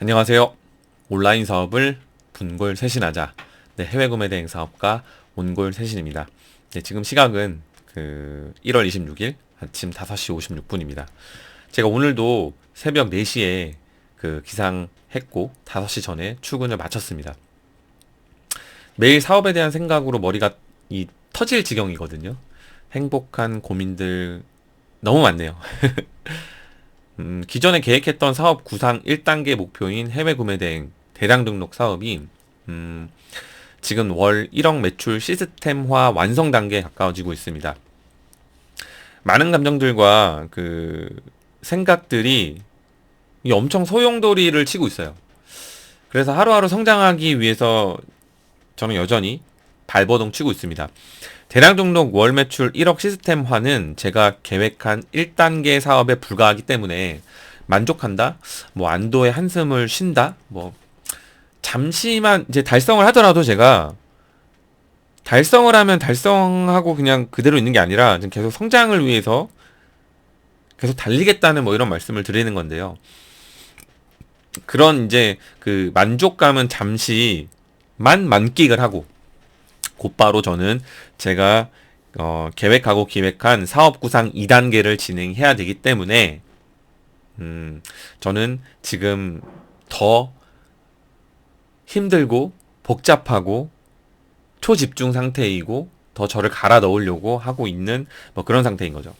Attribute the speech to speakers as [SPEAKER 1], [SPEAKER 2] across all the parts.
[SPEAKER 1] 안녕하세요. 온라인 사업을 분골 쇄신하자. 네, 해외 구매 대행 사업가 온골 쇄신입니다. 네, 지금 시각은 1월 26일 아침 5시 56분입니다. 제가 오늘도 새벽 4시에 기상했고 5시 전에 출근을 마쳤습니다. 매일 사업에 대한 생각으로 머리가 터질 지경이거든요. 행복한 고민들 너무 많네요. 기존에 계획했던 사업 구상 1단계 목표인 해외 구매 대행 대량 등록 사업이 지금 월 1억 매출 시스템화 완성 단계에 가까워지고 있습니다. 많은 감정들과 생각들이 엄청 소용돌이를 치고 있어요. 그래서 하루하루 성장하기 위해서 저는 여전히 발버둥 치고 있습니다. 대량 등록 월 매출 1억 시스템화는 제가 계획한 1단계 사업에 불과하기 때문에 만족한다? 안도의 한숨을 쉰다? 잠시만 이제 달성을 하더라도 제가 달성을 하면 달성하고 그냥 그대로 있는 게 아니라 계속 성장을 위해서 계속 달리겠다는 이런 말씀을 드리는 건데요. 그런 이제 만족감은 잠시만 만끽을 하고 곧바로 저는 제가 계획하고 기획한 사업 구상 2단계를 진행해야 되기 때문에 저는 지금 더 힘들고 복잡하고 초집중 상태이고 더 저를 갈아 넣으려고 하고 있는 그런 상태인 거죠.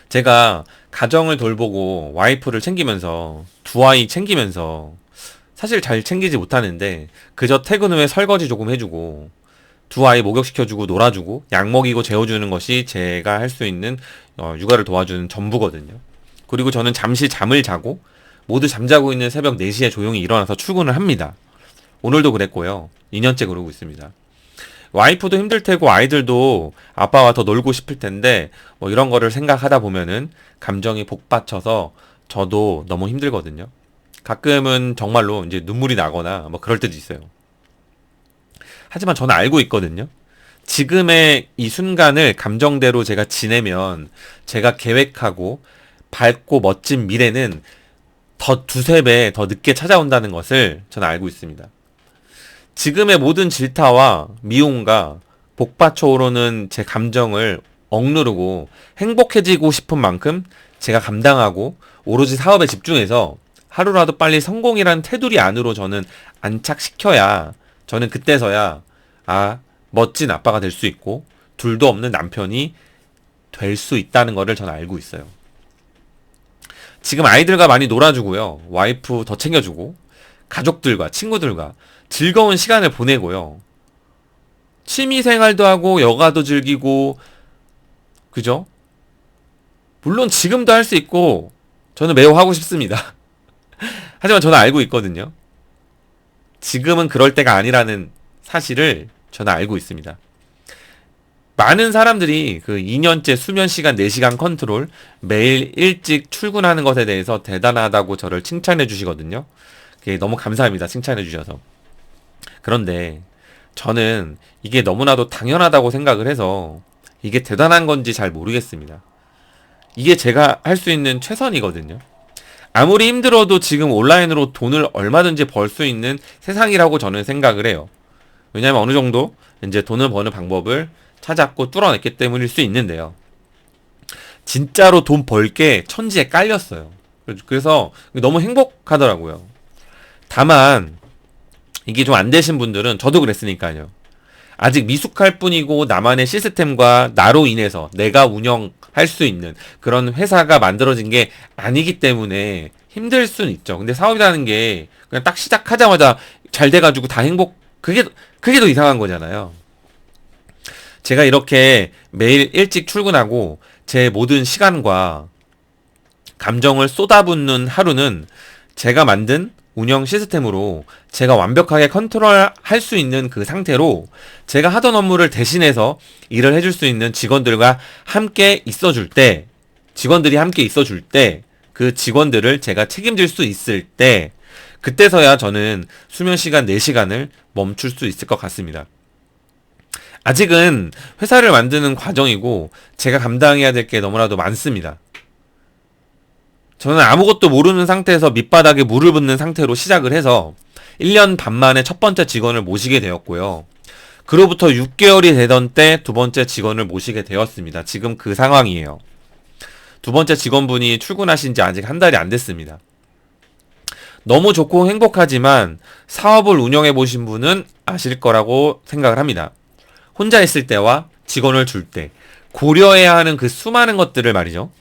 [SPEAKER 1] 제가 가정을 돌보고 와이프를 챙기면서 두 아이 챙기면서 사실 잘 챙기지 못하는데 그저 퇴근 후에 설거지 조금 해주고 두 아이 목욕시켜주고 놀아주고 약 먹이고 재워주는 것이 제가 할 수 있는 육아를 도와주는 전부거든요. 그리고 저는 잠시 잠을 자고 모두 잠자고 있는 새벽 4시에 조용히 일어나서 출근을 합니다. 오늘도 그랬고요. 2년째 그러고 있습니다. 와이프도 힘들 테고 아이들도 아빠와 더 놀고 싶을 텐데 이런 거를 생각하다 보면은 감정이 복받쳐서 저도 너무 힘들거든요. 가끔은 정말로 이제 눈물이 나거나 그럴 때도 있어요. 하지만 저는 알고 있거든요. 지금의 이 순간을 감정대로 제가 지내면 제가 계획하고 밝고 멋진 미래는 더 두세 배 더 늦게 찾아온다는 것을 저는 알고 있습니다. 지금의 모든 질타와 미움과 복받쳐 오르는 제 감정을 억누르고 행복해지고 싶은 만큼 제가 감당하고 오로지 사업에 집중해서 하루라도 빨리 성공이라는 테두리 안으로 저는 안착시켜야 저는 그때서야 멋진 아빠가 될 수 있고 둘도 없는 남편이 될 수 있다는 거를 저는 알고 있어요. 지금 아이들과 많이 놀아주고요. 와이프 더 챙겨주고 가족들과 친구들과 즐거운 시간을 보내고요. 취미생활도 하고 여가도 즐기고 그죠? 물론 지금도 할 수 있고 저는 매우 하고 싶습니다. 하지만 저는 알고 있거든요. 지금은 그럴 때가 아니라는 사실을 저는 알고 있습니다. 많은 사람들이 2년째 수면 시간 4시간 컨트롤 매일 일찍 출근하는 것에 대해서 대단하다고 저를 칭찬해 주시거든요. 그게 너무 감사합니다. 칭찬해 주셔서. 그런데 저는 이게 너무나도 당연하다고 생각을 해서 이게 대단한 건지 잘 모르겠습니다. 이게 제가 할 수 있는 최선이거든요. 아무리 힘들어도 지금 온라인으로 돈을 얼마든지 벌 수 있는 세상이라고 저는 생각을 해요. 왜냐하면 어느 정도 이제 돈을 버는 방법을 찾았고 뚫어냈기 때문일 수 있는데요. 진짜로 돈 벌게 천지에 깔렸어요. 그래서 너무 행복하더라고요. 다만 이게 좀 안 되신 분들은 저도 그랬으니까요. 아직 미숙할 뿐이고 나만의 시스템과 나로 인해서 내가 운영할 수 있는 그런 회사가 만들어진 게 아니기 때문에 힘들 수는 있죠. 근데 사업이라는 게 그냥 딱 시작하자마자 잘 돼가지고 다 그게 더 이상한 거잖아요. 제가 이렇게 매일 일찍 출근하고 제 모든 시간과 감정을 쏟아붓는 하루는 제가 만든 운영 시스템으로 제가 완벽하게 컨트롤할 수 있는 그 상태로 제가 하던 업무를 대신해서 일을 해줄 수 있는 직원들과 함께 있어줄 때, 직원들이 함께 있어줄 때, 그 직원들을 제가 책임질 수 있을 때, 그때서야 저는 수면 시간 4시간을 멈출 수 있을 것 같습니다. 아직은 회사를 만드는 과정이고 제가 감당해야 될 게 너무나도 많습니다. 저는 아무것도 모르는 상태에서 밑바닥에 물을 붓는 상태로 시작을 해서 1년 반 만에 첫 번째 직원을 모시게 되었고요. 그로부터 6개월이 되던 때 두 번째 직원을 모시게 되었습니다. 지금 그 상황이에요. 두 번째 직원분이 출근하신 지 아직 한 달이 안 됐습니다. 너무 좋고 행복하지만 사업을 운영해 보신 분은 아실 거라고 생각을 합니다. 혼자 있을 때와 직원을 줄 때 고려해야 하는 그 수많은 것들을 말이죠.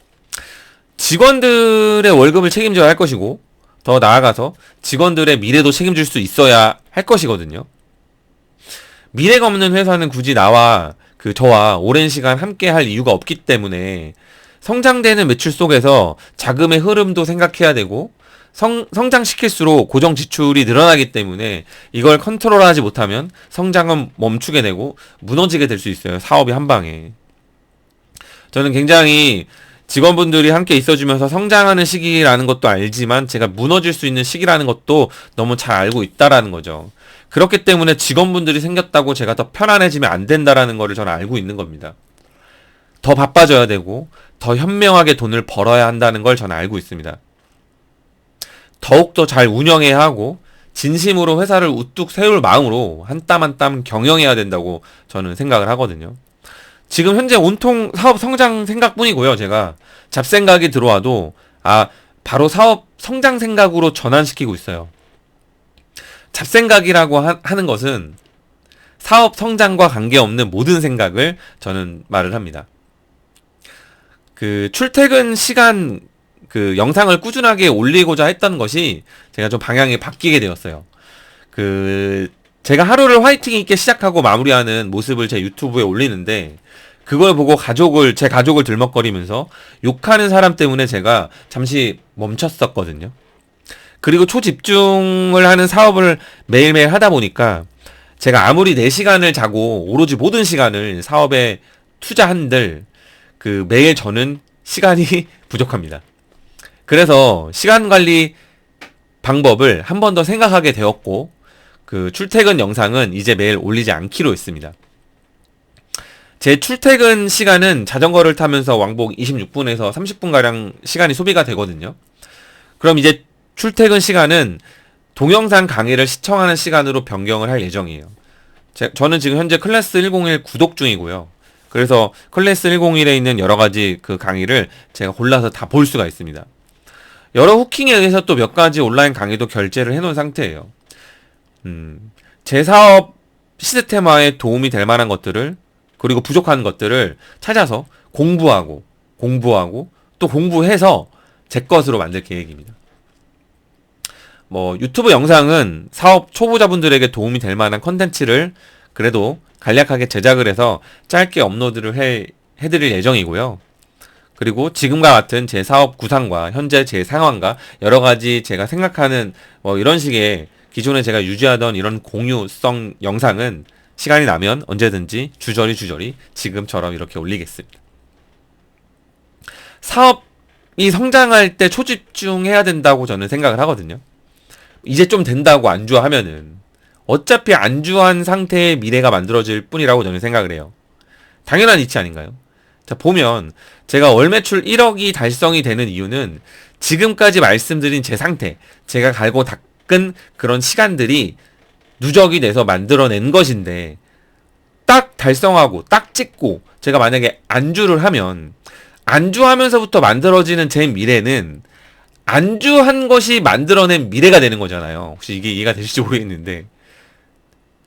[SPEAKER 1] 직원들의 월급을 책임져야 할 것이고, 더 나아가서 직원들의 미래도 책임질 수 있어야 할 것이거든요. 미래가 없는 회사는 굳이 저와 오랜 시간 함께 할 이유가 없기 때문에 성장되는 매출 속에서 자금의 흐름도 생각해야 되고, 성장시킬수록 고정 지출이 늘어나기 때문에 이걸 컨트롤하지 못하면 성장은 멈추게 되고 무너지게 될 수 있어요. 사업이 한 방에. 저는 굉장히 직원분들이 함께 있어주면서 성장하는 시기라는 것도 알지만 제가 무너질 수 있는 시기라는 것도 너무 잘 알고 있다라는 거죠. 그렇기 때문에 직원분들이 생겼다고 제가 더 편안해지면 안 된다라는 거를 저는 알고 있는 겁니다. 더 바빠져야 되고 더 현명하게 돈을 벌어야 한다는 걸 저는 알고 있습니다. 더욱더 잘 운영해야 하고 진심으로 회사를 우뚝 세울 마음으로 한 땀 한 땀 경영해야 된다고 저는 생각을 하거든요. 지금 현재 온통 사업 성장 생각뿐이고요. 제가 잡생각이 들어와도 바로 사업 성장 생각으로 전환시키고 있어요. 잡생각이라고 하는 것은 사업 성장과 관계없는 모든 생각을 저는 말을 합니다. 그 출퇴근 시간 그 영상을 꾸준하게 올리고자 했던 것이 제가 좀 방향이 바뀌게 되었어요. 제가 하루를 화이팅 있게 시작하고 마무리하는 모습을 제 유튜브에 올리는데 그걸 보고 제 가족을 들먹거리면서 욕하는 사람 때문에 제가 잠시 멈췄었거든요. 그리고 초집중을 하는 사업을 매일매일 하다 보니까 제가 아무리 4시간을 자고 오로지 모든 시간을 사업에 투자한들 매일 저는 시간이 부족합니다. 그래서 시간 관리 방법을 한 번 더 생각하게 되었고 출퇴근 영상은 이제 매일 올리지 않기로 했습니다. 제 출퇴근 시간은 자전거를 타면서 왕복 26분에서 30분가량 시간이 소비가 되거든요. 그럼 이제 출퇴근 시간은 동영상 강의를 시청하는 시간으로 변경을 할 예정이에요. 저는 지금 현재 클래스 101 구독 중이고요. 그래서 클래스 101에 있는 여러가지 그 강의를 제가 골라서 다 볼 수가 있습니다. 여러 후킹에 의해서 또 몇 가지 온라인 강의도 결제를 해놓은 상태예요. 제 사업 시스템화에 도움이 될 만한 것들을 그리고 부족한 것들을 찾아서 공부하고 또 공부해서 제 것으로 만들 계획입니다. 유튜브 영상은 사업 초보자분들에게 도움이 될 만한 컨텐츠를 그래도 간략하게 제작을 해서 짧게 업로드를 해드릴 예정이고요. 그리고 지금과 같은 제 사업 구상과 현재 제 상황과 여러가지 제가 생각하는 이런 식의 기존에 제가 유지하던 이런 공유성 영상은 시간이 나면 언제든지 주저리 지금처럼 이렇게 올리겠습니다. 사업이 성장할 때 초집중해야 된다고 저는 생각을 하거든요. 이제 좀 된다고 안주하면은 어차피 안주한 상태의 미래가 만들어질 뿐이라고 저는 생각을 해요. 당연한 이치 아닌가요? 자, 보면 제가 월 매출 1억이 달성이 되는 이유는 지금까지 말씀드린 제 상태, 제가 갈고 닦은 그런 시간들이 누적이 돼서 만들어낸 것인데 딱 달성하고 딱 찍고 제가 만약에 안주를 하면 안주하면서부터 만들어지는 제 미래는 안주한 것이 만들어낸 미래가 되는 거잖아요. 혹시 이게 이해가 되실지 모르겠는데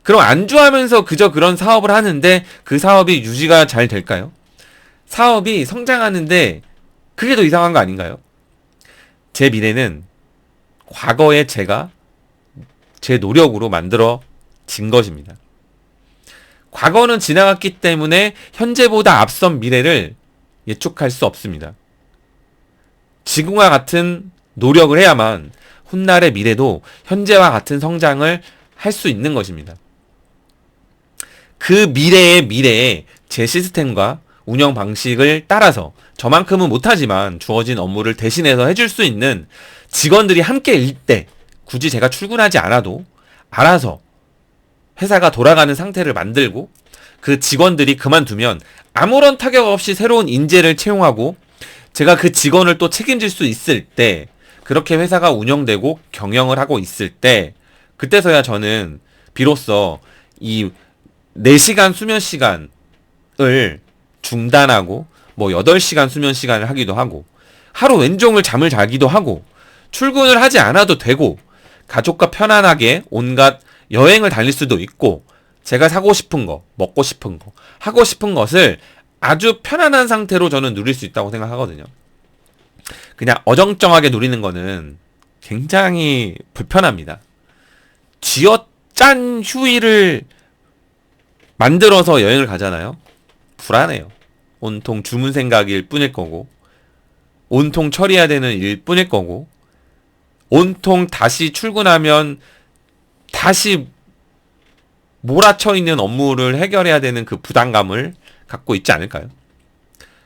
[SPEAKER 1] 그럼 안주하면서 그저 그런 사업을 하는데 그 사업이 유지가 잘 될까요? 사업이 성장하는데 그게 더 이상한 거 아닌가요? 제 미래는 과거에 제가 제 노력으로 만들어진 것입니다. 과거는 지나갔기 때문에 현재보다 앞선 미래를 예측할 수 없습니다. 지금과 같은 노력을 해야만 훗날의 미래도 현재와 같은 성장을 할 수 있는 것입니다. 그 미래에 제 시스템과 운영 방식을 따라서 저만큼은 못하지만 주어진 업무를 대신해서 해줄 수 있는 직원들이 함께 일 때 굳이 제가 출근하지 않아도 알아서 회사가 돌아가는 상태를 만들고 그 직원들이 그만두면 아무런 타격 없이 새로운 인재를 채용하고 제가 그 직원을 또 책임질 수 있을 때, 그렇게 회사가 운영되고 경영을 하고 있을 때, 그때서야 저는 비로소 이 4시간 수면 시간을 중단하고 뭐 8시간 수면 시간을 하기도 하고 하루 왼종일 잠을 자기도 하고 출근을 하지 않아도 되고 가족과 편안하게 온갖 여행을 다닐 수도 있고 제가 사고 싶은 거, 먹고 싶은 거, 하고 싶은 것을 아주 편안한 상태로 저는 누릴 수 있다고 생각하거든요. 그냥 어정쩡하게 누리는 거는 굉장히 불편합니다. 쥐어짠 휴일을 만들어서 여행을 가잖아요. 불안해요. 온통 주문 생각일 뿐일 거고, 온통 처리해야 되는 일 뿐일 거고, 온통 다시 출근하면 다시 몰아쳐 있는 업무를 해결해야 되는 그 부담감을 갖고 있지 않을까요?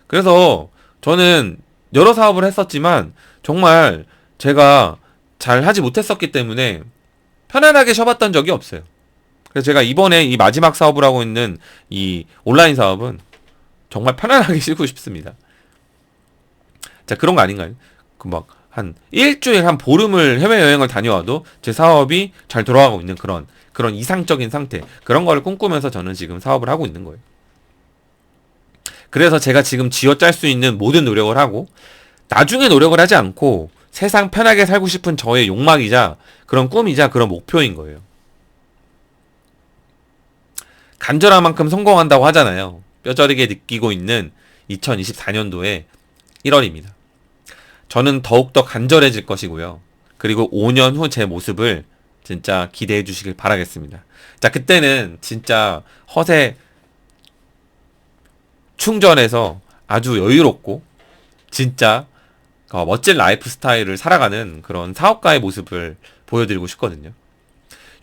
[SPEAKER 1] 그래서 저는 여러 사업을 했었지만 정말 제가 잘 하지 못했었기 때문에 편안하게 쉬어봤던 적이 없어요. 그래서 제가 이번에 이 마지막 사업을 하고 있는 이 온라인 사업은 정말 편안하게 쉬고 싶습니다. 자, 그런 거 아닌가요? 그 막 한 일주일 한 보름을 해외여행을 다녀와도 제 사업이 잘 돌아가고 있는 그런 이상적인 상태, 그런 거를 꿈꾸면서 저는 지금 사업을 하고 있는 거예요. 그래서 제가 지금 쥐어짤 수 있는 모든 노력을 하고 나중에 노력을 하지 않고 세상 편하게 살고 싶은 저의 욕망이자 그런 꿈이자 그런 목표인 거예요. 간절한 만큼 성공한다고 하잖아요. 뼈저리게 느끼고 있는 2024년도의 1월입니다. 저는 더욱더 간절해질 것이고요. 그리고 5년 후 제 모습을 진짜 기대해 주시길 바라겠습니다. 자, 그때는 진짜 허세 충전해서 아주 여유롭고 진짜 멋진 라이프 스타일을 살아가는 그런 사업가의 모습을 보여드리고 싶거든요.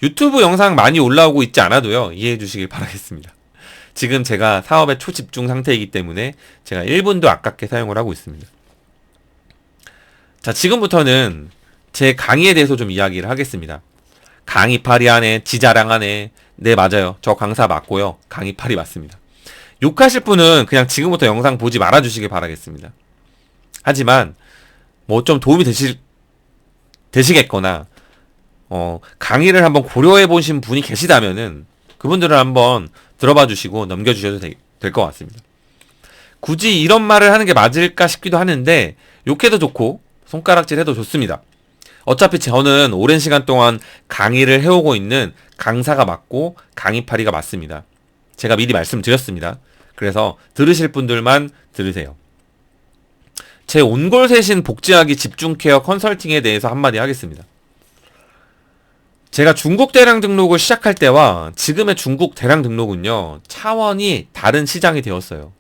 [SPEAKER 1] 유튜브 영상 많이 올라오고 있지 않아도요, 이해해 주시길 바라겠습니다. 지금 제가 사업에 초집중 상태이기 때문에 제가 1분도 아깝게 사용을 하고 있습니다. 자, 지금부터는 제 강의에 대해서 좀 이야기를 하겠습니다. 강의팔이 하네, 지자랑하네. 네, 맞아요. 저 강사 맞고요. 강의팔이 맞습니다. 욕하실 분은 그냥 지금부터 영상 보지 말아주시길 바라겠습니다. 하지만 뭐 좀 도움이 되시겠거나 강의를 한번 고려해 보신 분이 계시다면은 그분들을 한번 들어봐 주시고 넘겨주셔도 될 것 같습니다. 굳이 이런 말을 하는 게 맞을까 싶기도 하는데 욕해도 좋고 손가락질 해도 좋습니다. 어차피 저는 오랜 시간 동안 강의를 해오고 있는 강사가 맞고 강의파리가 맞습니다. 제가 미리 말씀드렸습니다. 그래서 들으실 분들만 들으세요. 제 온골세신 복지하기 집중케어 컨설팅에 대해서 한마디 하겠습니다. 제가 중국 대량 등록을 시작할 때와 지금의 중국 대량 등록은요, 차원이 다른 시장이 되었어요.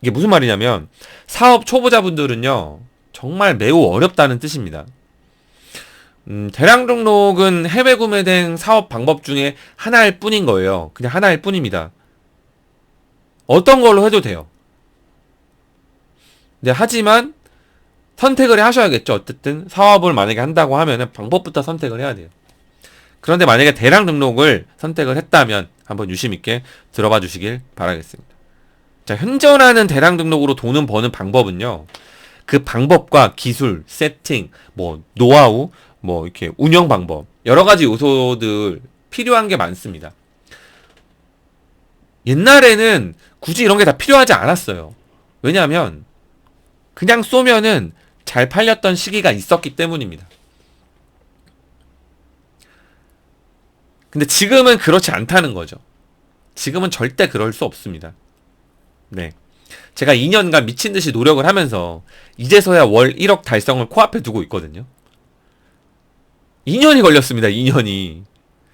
[SPEAKER 1] 이게 무슨 말이냐면, 사업 초보자분들은요, 정말 매우 어렵다는 뜻입니다. 대량 등록은 해외 구매된 사업 방법 중에 하나일 뿐인 거예요. 그냥 하나일 뿐입니다. 어떤 걸로 해도 돼요. 네, 하지만 선택을 하셔야겠죠. 어쨌든 사업을 만약에 한다고 하면은 방법부터 선택을 해야 돼요. 그런데 만약에 대량 등록을 선택을 했다면 한번 유심 있게 들어봐 주시길 바라겠습니다. 자, 현존하는 대량 등록으로 돈을 버는 방법은요, 그 방법과 기술, 세팅, 뭐 노하우, 뭐 이렇게 운영 방법, 여러 가지 요소들 필요한 게 많습니다. 옛날에는 굳이 이런 게 다 필요하지 않았어요. 왜냐하면 그냥 쏘면은 잘 팔렸던 시기가 있었기 때문입니다. 근데 지금은 그렇지 않다는 거죠. 지금은 절대 그럴 수 없습니다. 네. 제가 2년간 미친듯이 노력을 하면서 이제서야 월 1억 달성을 코앞에 두고 있거든요. 2년이 걸렸습니다. 2년이.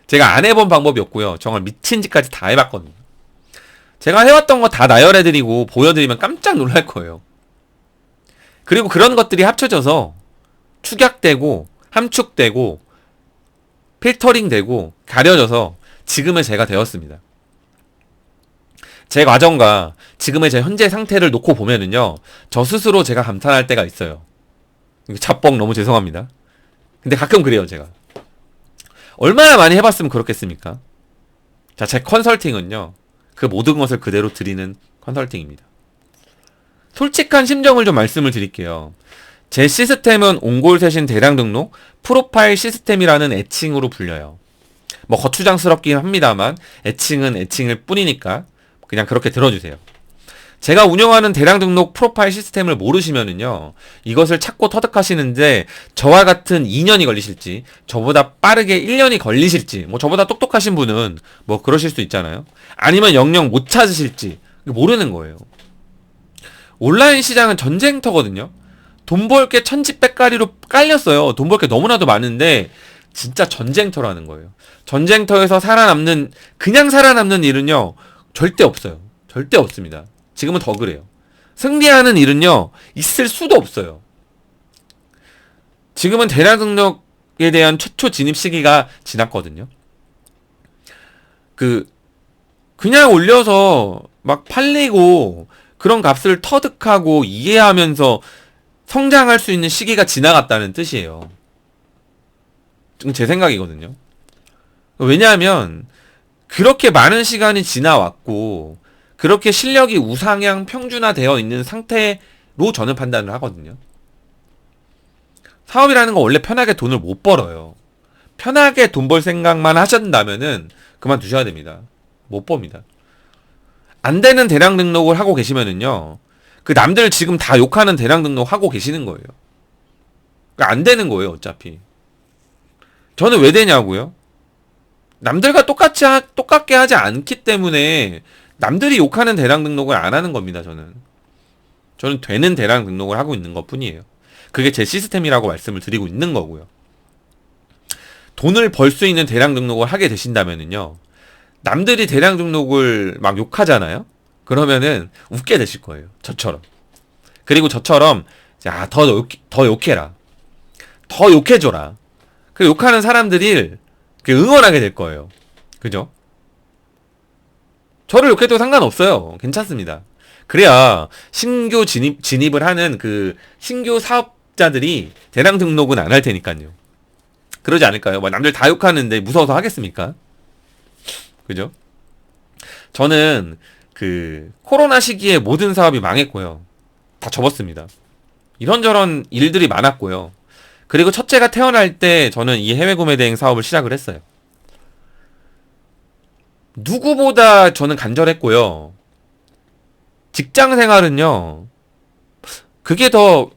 [SPEAKER 1] 제가 안 해본 방법이 없고요. 정말 미친 짓까지 다 해봤거든요. 제가 해왔던 거 다 나열해드리고 보여드리면 깜짝 놀랄 거예요. 그리고 그런 것들이 합쳐져서 축약되고 함축되고 필터링되고 가려져서 지금의 제가 되었습니다. 제 과정과 지금의 제 현재 상태를 놓고 보면은요, 저 스스로 제가 감탄할 때가 있어요. 자뻑 너무 죄송합니다. 근데 가끔 그래요, 제가. 얼마나 많이 해봤으면 그렇겠습니까? 자, 제 컨설팅은요, 그 모든 것을 그대로 드리는 컨설팅입니다. 솔직한 심정을 좀 말씀을 드릴게요. 제 시스템은 옹골셋인 대량 등록 프로파일 시스템이라는 애칭으로 불려요. 뭐 거추장스럽긴 합니다만 애칭은 애칭일 뿐이니까 그냥 그렇게 들어주세요. 제가 운영하는 대량 등록 프로파일 시스템을 모르시면은요, 이것을 찾고 터득하시는데 저와 같은 2년이 걸리실지, 저보다 빠르게 1년이 걸리실지, 뭐 저보다 똑똑하신 분은 뭐 그러실 수 있잖아요. 아니면 영영 못 찾으실지 모르는 거예요. 온라인 시장은 전쟁터거든요. 돈 벌 게 천지백가리로 깔렸어요. 돈 벌 게 너무나도 많은데 진짜 전쟁터라는 거예요. 전쟁터에서 살아남는, 그냥 살아남는 일은요, 절대 없어요. 절대 없습니다. 지금은 더 그래요. 승리하는 일은요, 있을 수도 없어요. 지금은 대량 등록에 대한 최초 진입 시기가 지났거든요. 그냥 올려서 막 팔리고 그런 값을 터득하고 이해하면서 성장할 수 있는 시기가 지나갔다는 뜻이에요. 제 생각이거든요. 왜냐하면 그렇게 많은 시간이 지나왔고 그렇게 실력이 우상향 평준화되어 있는 상태로 저는 판단을 하거든요. 사업이라는 건 원래 편하게 돈을 못 벌어요. 편하게 돈 벌 생각만 하신다면은 그만두셔야 됩니다. 못 법니다. 안 되는 대량 등록을 하고 계시면은요, 그 남들 지금 다 욕하는 대량 등록 하고 계시는 거예요. 안 되는 거예요, 어차피. 저는 왜 되냐고요? 남들과 똑같게 하지 않기 때문에 남들이 욕하는 대량 등록을 안 하는 겁니다, 저는. 저는 되는 대량 등록을 하고 있는 것 뿐이에요. 그게 제 시스템이라고 말씀을 드리고 있는 거고요. 돈을 벌 수 있는 대량 등록을 하게 되신다면은요, 남들이 대량 등록을 막 욕하잖아요? 그러면은 웃게 되실 거예요. 저처럼. 그리고 저처럼, 야, 더 욕해라. 더 욕해줘라. 그 욕하는 사람들이 응원하게 될 거예요. 그죠? 저를 욕해도 상관없어요. 괜찮습니다. 그래야 신규 진입을 하는 그 신규 사업자들이 대량 등록은 안 할 테니까요. 그러지 않을까요? 뭐 남들 다 욕하는데 무서워서 하겠습니까? 그죠? 저는 코로나 시기에 모든 사업이 망했고요. 다 접었습니다. 이런저런 일들이 많았고요. 그리고 첫째가 태어날 때 저는 이 해외 구매 대행 사업을 시작을 했어요. 누구보다 저는 간절했고요. 직장 생활은요, 그게 더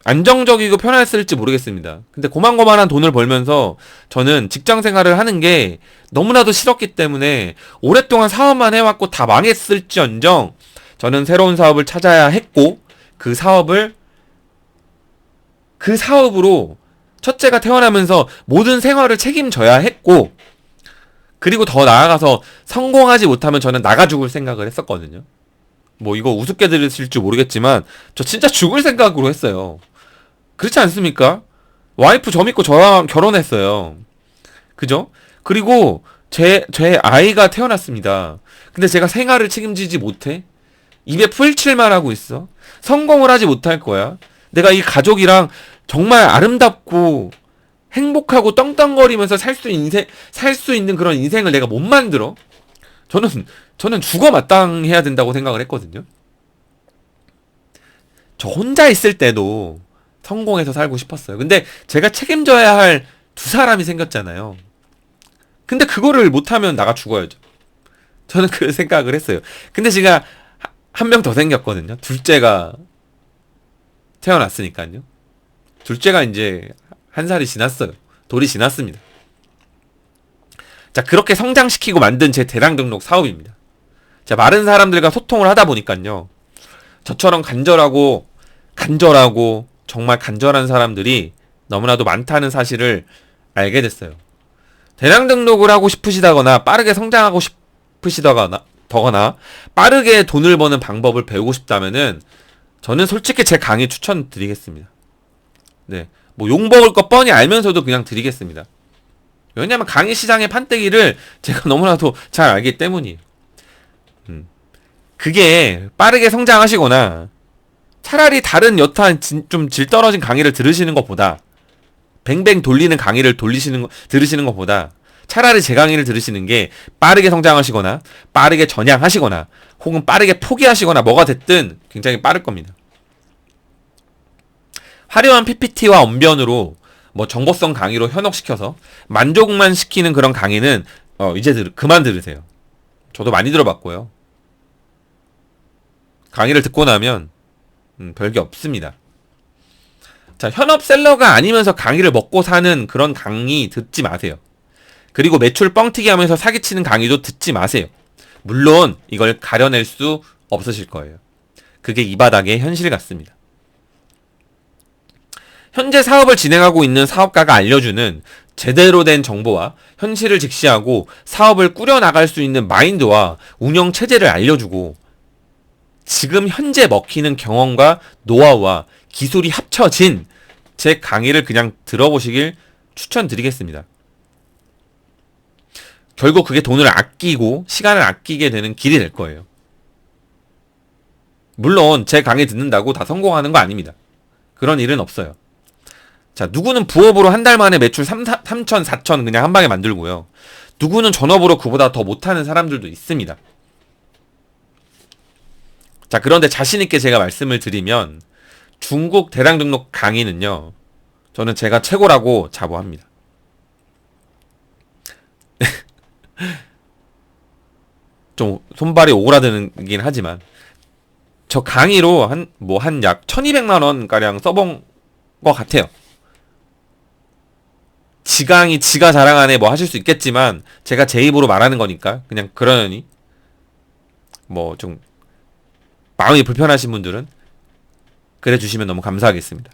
[SPEAKER 1] 안정적이고 편했을지 모르겠습니다. 근데 고만고만한 돈을 벌면서 저는 직장 생활을 하는 게 너무나도 싫었기 때문에 오랫동안 사업만 해왔고 다 망했을지언정 저는 새로운 사업을 찾아야 했고 그 사업으로 첫째가 태어나면서 모든 생활을 책임져야 했고, 그리고 더 나아가서 성공하지 못하면 저는 나가 죽을 생각을 했었거든요. 뭐 이거 우습게 들으실 줄 모르겠지만 저 진짜 죽을 생각으로 했어요. 그렇지 않습니까? 와이프 저 믿고 저랑 결혼했어요. 그죠? 그리고 제 아이가 태어났습니다. 근데 제가 생활을 책임지지 못해? 입에 풀칠만 하고 있어? 성공을 하지 못할 거야? 내가 이 가족이랑 정말 아름답고 행복하고 떵떵거리면서 살 수 있는 그런 인생을 내가 못 만들어? 저는 죽어 마땅해야 된다고 생각을 했거든요. 저 혼자 있을 때도 성공해서 살고 싶었어요. 근데 제가 책임져야 할 두 사람이 생겼잖아요. 근데 그거를 못하면 나가 죽어야죠. 저는 그 생각을 했어요. 근데 제가 한 명 더 생겼거든요. 둘째가 태어났으니까요. 둘째가 이제 한 살이 지났어요. 돌이 지났습니다. 자, 그렇게 성장시키고 만든 제 대량 등록 사업입니다. 자, 많은 사람들과 소통을 하다 보니까요, 저처럼 간절하고 정말 간절한 사람들이 너무나도 많다는 사실을 알게 됐어요. 대량 등록을 하고 싶으시다거나 빠르게 성장하고 싶으시다거나 빠르게 돈을 버는 방법을 배우고 싶다면은 저는 솔직히 제 강의 추천드리겠습니다. 네, 뭐 욕먹을 거 뻔히 알면서도 그냥 드리겠습니다. 왜냐면 강의 시장의 판때기를 제가 너무나도 잘 알기 때문이에요. 그게 빠르게 성장하시거나 차라리 다른 여타한 좀 질 떨어진 강의를 들으시는 것보다 뱅뱅 돌리는 강의를 들으시는 것보다 차라리 제 강의를 들으시는 게 빠르게 성장하시거나 빠르게 전향하시거나 혹은 빠르게 포기하시거나 뭐가 됐든 굉장히 빠를 겁니다. 화려한 PPT와 언변으로 뭐 정보성 강의로 현혹시켜서 만족만 시키는 그런 강의는 이제 그만 들으세요. 저도 많이 들어봤고요. 강의를 듣고 나면 별게 없습니다. 자, 현업셀러가 아니면서 강의를 먹고 사는 그런 강의 듣지 마세요. 그리고 매출 뻥튀기 하면서 사기치는 강의도 듣지 마세요. 물론 이걸 가려낼 수 없으실 거예요. 그게 이 바닥의 현실 같습니다. 현재 사업을 진행하고 있는 사업가가 알려주는 제대로 된 정보와 현실을 직시하고 사업을 꾸려나갈 수 있는 마인드와 운영 체제를 알려주고 지금 현재 먹히는 경험과 노하우와 기술이 합쳐진 제 강의를 그냥 들어보시길 추천드리겠습니다. 결국 그게 돈을 아끼고 시간을 아끼게 되는 길이 될 거예요. 물론 제 강의 듣는다고 다 성공하는 거 아닙니다. 그런 일은 없어요. 자, 누구는 부업으로 한 달 만에 매출 3천, 4천 그냥 한 방에 만들고요. 누구는 전업으로 그보다 더 못하는 사람들도 있습니다. 자, 그런데 자신있게 제가 말씀을 드리면 중국 대량 등록 강의는요, 저는 제가 최고라고 자부합니다. 좀 손발이 오그라드긴 하지만 저 강의로 한 약 1200만원 가량 써본 것 같아요. 지강이 지가 자랑하네 뭐 하실 수 있겠지만 제가 제 입으로 말하는 거니까 그냥 그러니 뭐 좀 마음이 불편하신 분들은 그래 주시면 너무 감사하겠습니다.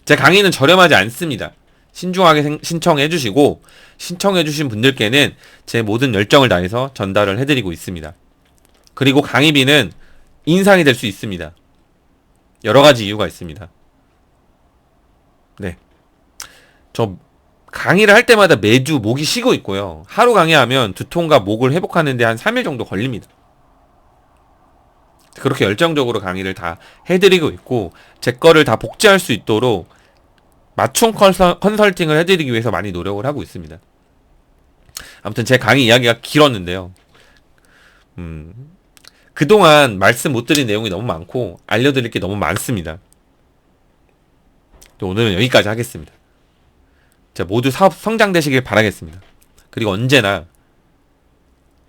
[SPEAKER 1] 제 강의는 저렴하지 않습니다. 신중하게 신청해 주시고 신청해 주신 분들께는 제 모든 열정을 다해서 전달을 해드리고 있습니다. 그리고 강의비는 인상이 될 수 있습니다. 여러 가지 이유가 있습니다. 네, 저 강의를 할 때마다 매주 목이 쉬고 있고요. 하루 강의하면 두통과 목을 회복하는데 한 3일 정도 걸립니다. 그렇게 열정적으로 강의를 다 해드리고 있고 제 거를 다 복제할 수 있도록 맞춤 컨설팅을 해드리기 위해서 많이 노력을 하고 있습니다. 아무튼 제 강의 이야기가 길었는데요. 그동안 말씀 못 드린 내용이 너무 많고 알려드릴 게 너무 많습니다. 오늘은 여기까지 하겠습니다. 자, 모두 사업 성장되시길 바라겠습니다. 그리고 언제나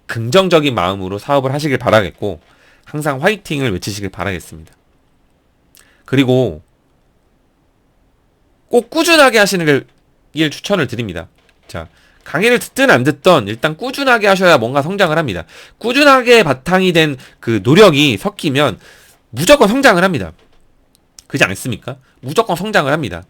[SPEAKER 1] 긍정적인 마음으로 사업을 하시길 바라겠고 항상 화이팅을 외치시길 바라겠습니다. 그리고 꼭 꾸준하게 하시는 길 추천을 드립니다. 자, 강의를 듣든 안 듣던 일단 꾸준하게 하셔야 뭔가 성장을 합니다. 꾸준하게 바탕이 된 그 노력이 섞이면 무조건 성장을 합니다. 그렇지 않습니까? 무조건 성장을 합니다.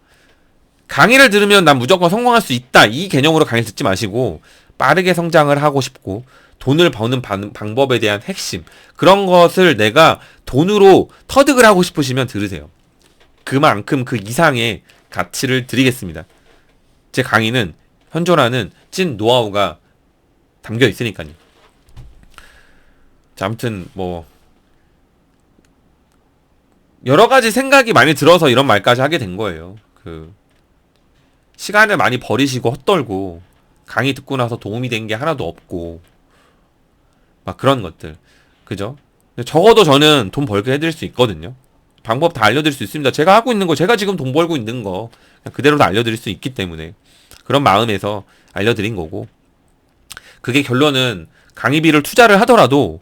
[SPEAKER 1] 강의를 들으면 난 무조건 성공할 수 있다 이 개념으로 강의 듣지 마시고 빠르게 성장을 하고 싶고 돈을 버는 방법에 대한 핵심 그런 것을 내가 돈으로 터득을 하고 싶으시면 들으세요. 그만큼 그 이상의 가치를 드리겠습니다. 제 강의는 현존하는 찐 노하우가 담겨 있으니까요. 자, 아무튼 뭐 여러 가지 생각이 많이 들어서 이런 말까지 하게 된 거예요. 시간을 많이 버리시고 헛돌고 강의 듣고 나서 도움이 된 게 하나도 없고 막 그런 것들, 그죠? 적어도 저는 돈 벌게 해드릴 수 있거든요. 방법 다 알려드릴 수 있습니다. 제가 하고 있는 거, 제가 지금 돈 벌고 있는 거 그대로 다 알려드릴 수 있기 때문에 그런 마음에서 알려드린 거고, 그게 결론은 강의비를 투자를 하더라도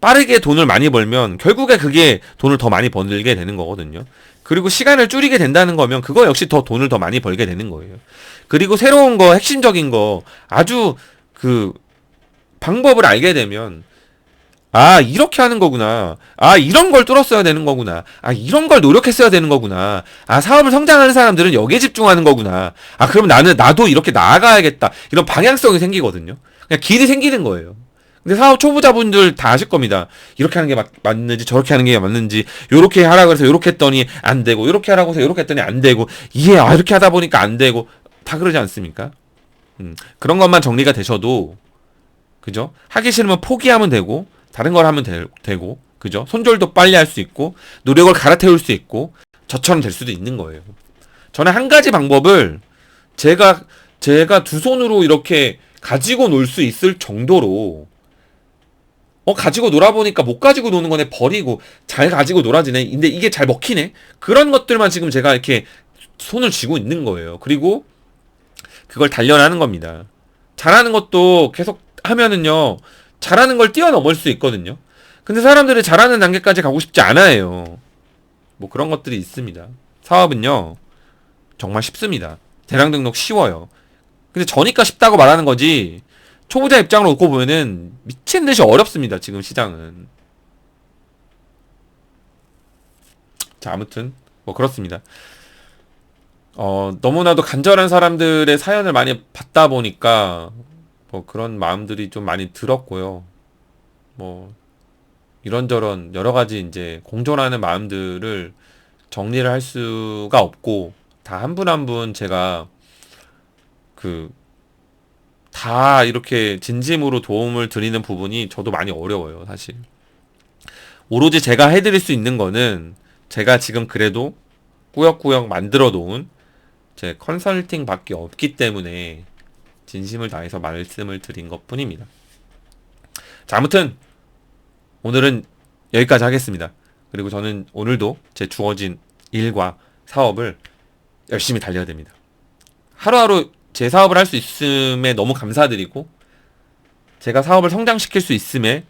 [SPEAKER 1] 빠르게 돈을 많이 벌면 결국에 그게 돈을 더 많이 벌게 되는 거거든요. 그리고 시간을 줄이게 된다는 거면 그거 역시 더 돈을 더 많이 벌게 되는 거예요. 그리고 새로운 거, 핵심적인 거, 아주 방법을 알게 되면 아, 이렇게 하는 거구나. 아, 이런 걸 뚫었어야 되는 거구나. 아, 이런 걸 노력했어야 되는 거구나. 아, 사업을 성장하는 사람들은 여기에 집중하는 거구나. 아, 그럼 나도 이렇게 나아가야겠다. 이런 방향성이 생기거든요. 그냥 길이 생기는 거예요. 근데 사업 초보자분들 다 아실 겁니다. 이렇게 하는 게 맞는지 저렇게 하는 게 맞는지, 요렇게 하라고 해서 요렇게 했더니 안 되고, 요렇게 하라고 해서 요렇게 했더니 안 되고, 이렇게 하다 보니까 안 되고, 다 그러지 않습니까? 그런 것만 정리가 되셔도, 그죠? 하기 싫으면 포기하면 되고, 다른 걸 하면 되고, 그죠? 손절도 빨리 할 수 있고, 노력을 갈아태울 수 있고, 저처럼 될 수도 있는 거예요. 저는 한 가지 방법을 제가 두 손으로 이렇게 가지고 놀 수 있을 정도로 가지고 놀아보니까 못 가지고 노는 거네 버리고 잘 가지고 놀아지네. 근데 이게 잘 먹히네. 그런 것들만 지금 제가 이렇게 손을 쥐고 있는 거예요. 그리고 그걸 단련하는 겁니다. 잘하는 것도 계속 하면은요, 잘하는 걸 뛰어넘을 수 있거든요. 근데 사람들이 잘하는 단계까지 가고 싶지 않아요. 뭐 그런 것들이 있습니다. 사업은요, 정말 쉽습니다. 대량 등록 쉬워요. 근데 저니까 쉽다고 말하는 거지, 초보자 입장으로 놓고 보면은 미친 듯이 어렵습니다. 지금 시장은. 자, 아무튼 뭐 그렇습니다. 너무나도 간절한 사람들의 사연을 많이 받다 보니까 뭐 그런 마음들이 좀 많이 들었고요. 뭐 이런저런 여러 가지 이제 공존하는 마음들을 정리를 할 수가 없고 다 한 분 한 분 제가 그 다 이렇게 진심으로 도움을 드리는 부분이 저도 많이 어려워요, 사실. 오로지 제가 해드릴 수 있는 거는 제가 지금 그래도 꾸역꾸역 만들어 놓은 제 컨설팅 밖에 없기 때문에 진심을 다해서 말씀을 드린 것 뿐입니다. 자, 아무튼 오늘은 여기까지 하겠습니다. 그리고 저는 오늘도 제 주어진 일과 사업을 열심히 달려야 됩니다. 하루하루 제 사업을 할 수 있음에 너무 감사드리고 제가 사업을 성장시킬 수 있음에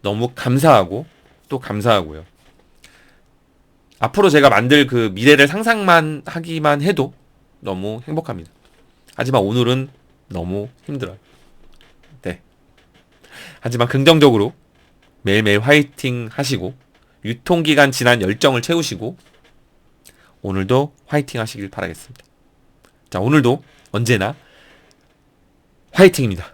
[SPEAKER 1] 너무 감사하고 또 감사하고요. 앞으로 제가 만들 그 미래를 상상만 하기만 해도 너무 행복합니다. 하지만 오늘은 너무 힘들어요. 네. 하지만 긍정적으로 매일매일 화이팅 하시고 유통기간 지난 열정을 채우시고 오늘도 화이팅 하시길 바라겠습니다. 자, 오늘도 언제나 화이팅입니다.